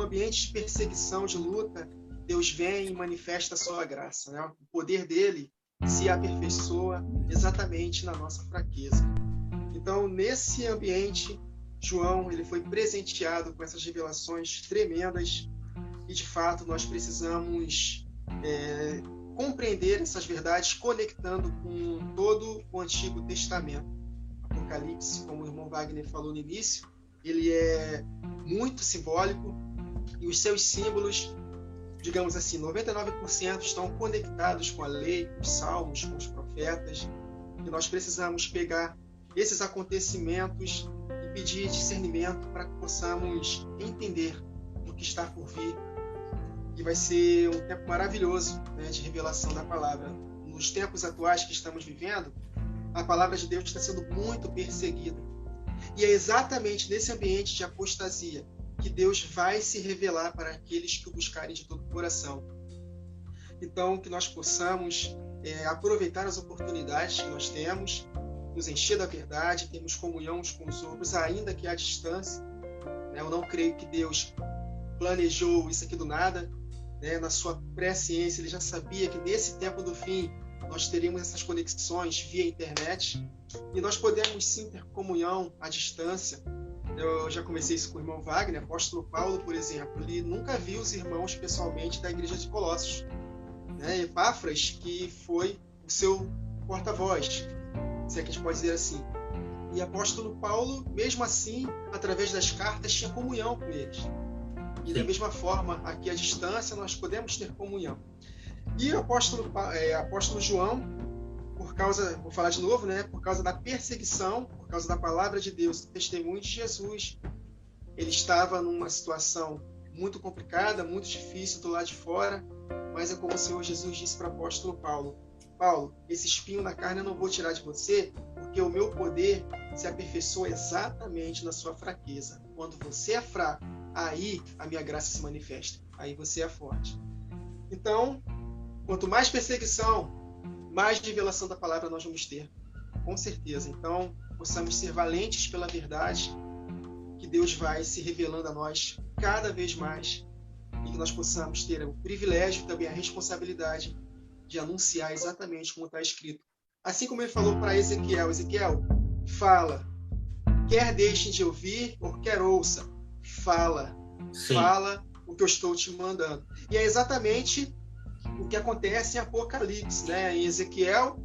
ambiente de perseguição, de luta, Deus vem e manifesta a sua graça, né? O poder dele se aperfeiçoa exatamente na nossa fraqueza. Então, nesse ambiente, João ele foi presenteado com essas revelações tremendas e, de fato, nós precisamos compreender essas verdades conectando com todo o Antigo Testamento. Apocalipse, como o irmão Wagner falou no início, ele é muito simbólico e os seus símbolos, digamos assim, 99% estão conectados com a lei, com os salmos, com os profetas, e nós precisamos pegar esses acontecimentos e pedir discernimento para que possamos entender o que está por vir. E vai ser um tempo maravilhoso, né, de revelação da palavra. Nos tempos atuais que estamos vivendo, a palavra de Deus está sendo muito perseguida. E é exatamente nesse ambiente de apostasia que Deus vai se revelar para aqueles que o buscarem de todo o coração. Então, que nós possamos aproveitar as oportunidades que nós temos, nos encher da verdade, termos comunhão uns com os outros, ainda que à distância. Eu não creio que Deus planejou isso aqui do nada. Na sua presciência, ele já sabia que nesse tempo do fim nós teríamos essas conexões via internet e nós podemos sim ter comunhão à distância. Eu já comecei isso com o irmão Wagner. Apóstolo Paulo, por exemplo, ele nunca viu os irmãos pessoalmente da igreja de Colossos. Epáfras, que foi o seu porta-voz, se é que a gente pode dizer assim. E apóstolo Paulo, mesmo assim, através das cartas, tinha comunhão com eles. E da mesma forma, aqui à distância, nós podemos ter comunhão. E o apóstolo João, vou falar de novo, por causa da perseguição, por causa da palavra de Deus, testemunho de Jesus, ele estava numa situação muito complicada, muito difícil do lado de fora, mas é como o Senhor Jesus disse para o apóstolo Paulo: Paulo, esse espinho na carne eu não vou tirar de você, porque o meu poder se aperfeiçoa exatamente na sua fraqueza. Quando você é fraco, aí a minha graça se manifesta, aí você é forte. Então, quanto mais perseguição, mais revelação da palavra nós vamos ter, com certeza. Então, possamos ser valentes pela verdade, que Deus vai se revelando a nós cada vez mais, e que nós possamos ter o privilégio e também a responsabilidade de anunciar exatamente como está escrito. Assim como ele falou para Ezequiel: Ezequiel, fala, quer deixem de ouvir, ou quer ouça, fala. Sim. Fala o que eu estou te mandando. E é exatamente o que acontece em Apocalipse, em Ezequiel,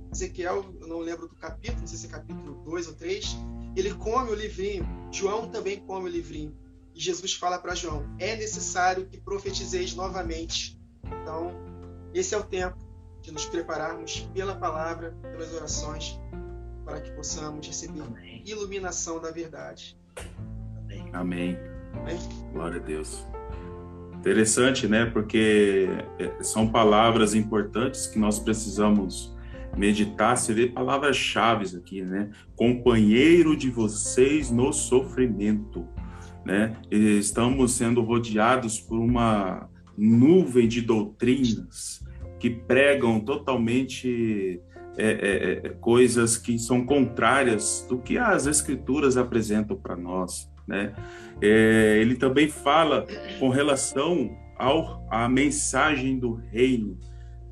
eu não lembro do capítulo, não sei se é capítulo 2 ou 3, ele come o livrinho, João também come o livrinho, e Jesus fala para João: é necessário que profetizeis novamente. Então, esse é o tempo de nos prepararmos pela palavra, pelas orações, para que possamos receber iluminação da verdade. Amém. Glória a Deus. Interessante, porque são palavras importantes que nós precisamos meditar. Você vê palavras-chave aqui, Companheiro de vocês no sofrimento, E estamos sendo rodeados por uma nuvem de doutrinas que pregam totalmente coisas que são contrárias do que as Escrituras apresentam para nós, Ele também fala com relação à mensagem do reino,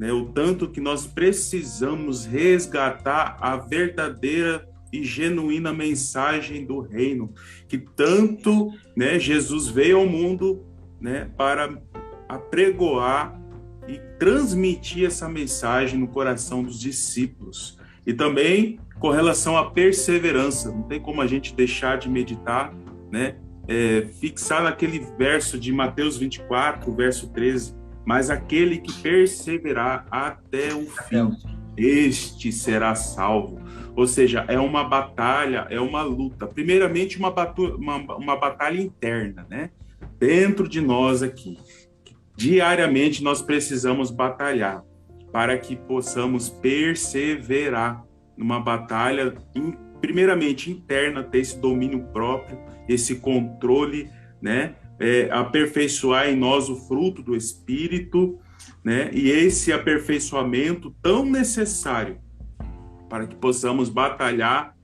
o tanto que nós precisamos resgatar a verdadeira e genuína mensagem do reino, que tanto Jesus veio ao mundo para apregoar e transmitir essa mensagem no coração dos discípulos. E também com relação à perseverança, não tem como a gente deixar de meditar, fixar naquele verso de Mateus 24, verso 13, mas aquele que perseverar até o fim, este será salvo. Ou seja, é uma batalha, é uma luta. Primeiramente, uma batalha interna, dentro de nós aqui. Diariamente nós precisamos batalhar para que possamos perseverar numa batalha, primeiramente interna, ter esse domínio próprio, esse controle, aperfeiçoar em nós o fruto do Espírito, e esse aperfeiçoamento tão necessário para que possamos batalhar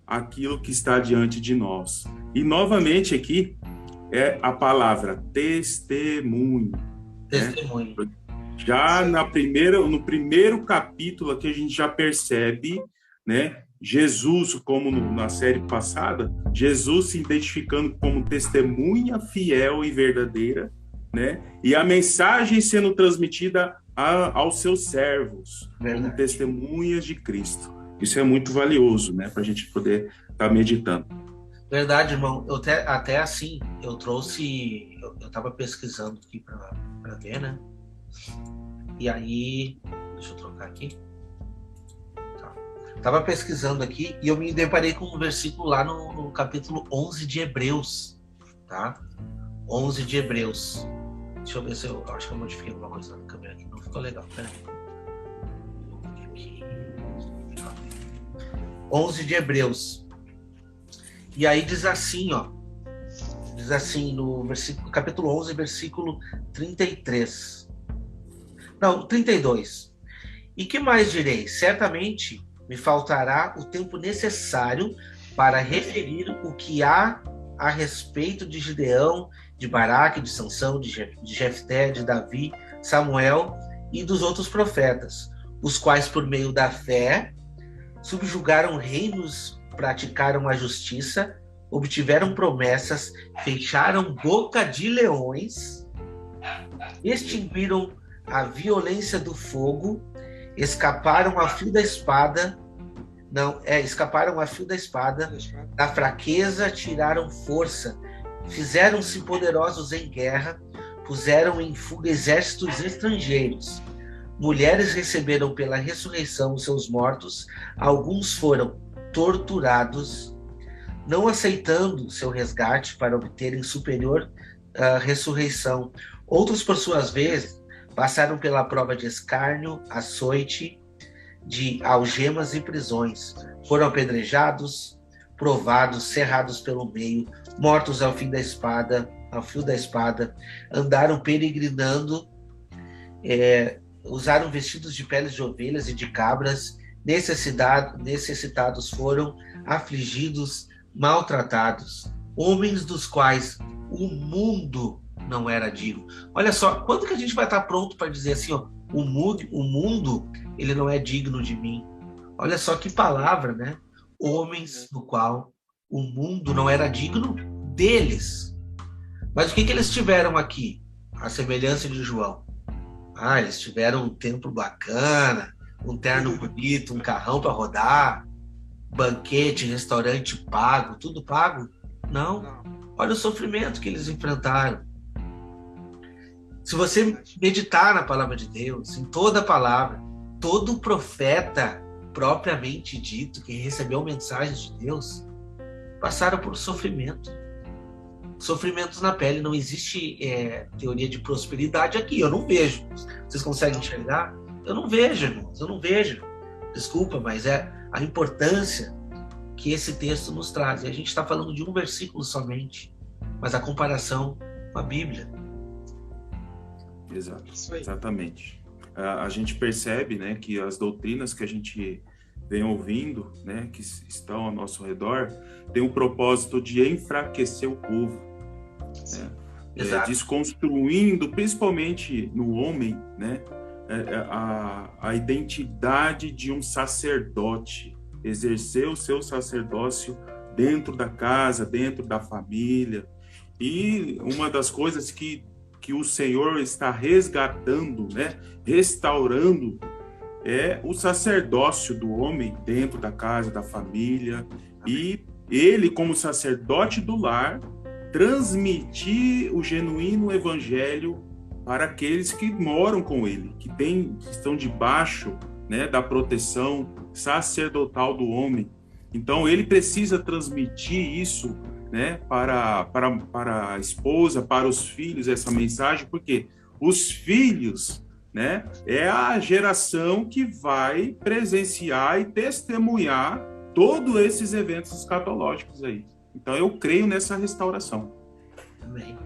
aquilo que está diante de nós. E novamente aqui, é a palavra testemunho. Testemunho. Né? Já no primeiro capítulo aqui a gente já percebe, né, Jesus, como na série passada, Jesus se identificando como testemunha fiel e verdadeira, né, e a mensagem sendo transmitida aos seus servos, como testemunhas de Cristo. Isso é muito valioso, né, para a gente poder estar meditando. Verdade, irmão. Eu até assim, eu trouxe, eu estava pesquisando aqui para ver, né? E aí, deixa eu trocar aqui. Tá. Tava pesquisando aqui e eu me deparei com um versículo lá no capítulo 11 de Hebreus, tá? 11 de Hebreus. Deixa eu ver se eu acho que eu modifiquei alguma coisa na câmera aqui. Não ficou legal, peraí. 11 de Hebreus. E aí diz assim, ó. Diz assim no capítulo 11, versículo 33. Não, 32. E que mais direi? Certamente me faltará o tempo necessário para referir o que há a respeito de Gideão, de Baraque, de Sansão, de Jefté, de Davi, Samuel e dos outros profetas, os quais por meio da fé subjugaram reinos, praticaram a justiça, obtiveram promessas, fecharam boca de leões, extinguiram a violência do fogo, escaparam a fio da espada, da fraqueza tiraram força, fizeram-se poderosos em guerra, puseram em fuga exércitos estrangeiros. Mulheres receberam pela ressurreição os seus mortos, alguns foram torturados, não aceitando seu resgate para obterem superior ressurreição. Outros, por suas vezes, passaram pela prova de escárnio, açoite, de algemas e prisões. Foram apedrejados, provados, cerrados pelo meio, mortos ao fio da espada, andaram peregrinando, usaram vestidos de peles de ovelhas e de cabras, necessitados foram, afligidos, maltratados, homens dos quais o mundo não era digno. Olha só, quando que a gente vai estar pronto para dizer assim, ó, o mundo, ele não é digno de mim? Olha só que palavra, né? Homens do qual o mundo não era digno deles. Mas o que eles tiveram aqui? A semelhança de João. Eles tiveram um templo bacana, um terno bonito, um carrão para rodar, banquete, restaurante pago, tudo pago? Não. Olha o sofrimento que eles enfrentaram. Se você meditar na palavra de Deus, em toda a palavra, todo profeta propriamente dito que recebeu mensagens de Deus passaram por sofrimento. Sofrimentos na pele. Não existe teoria de prosperidade aqui. Eu não vejo. Vocês conseguem enxergar? Eu não vejo, irmãos. Eu não vejo. Desculpa, mas é a importância que esse texto nos traz. E a gente está falando de um versículo somente, mas a comparação com a Bíblia. Exato, exatamente. A gente percebe, né, que as doutrinas que a gente vem ouvindo, né, que estão ao nosso redor, tem o propósito de enfraquecer o povo, né? Desconstruindo, principalmente no homem, né, a identidade de um sacerdote, exercer o seu sacerdócio dentro da casa, dentro da família. E uma das coisas que o Senhor está resgatando, né, restaurando, é o sacerdócio do homem dentro da casa, da família. E ele, como sacerdote do lar, transmitir o genuíno evangelho para aqueles que moram com ele, que estão debaixo, né, da proteção sacerdotal do homem. Então, ele precisa transmitir isso, né, para a esposa, para os filhos, essa mensagem, porque os filhos, né, é a geração que vai presenciar e testemunhar todos esses eventos escatológicos aí. Então, eu creio nessa restauração. Amém.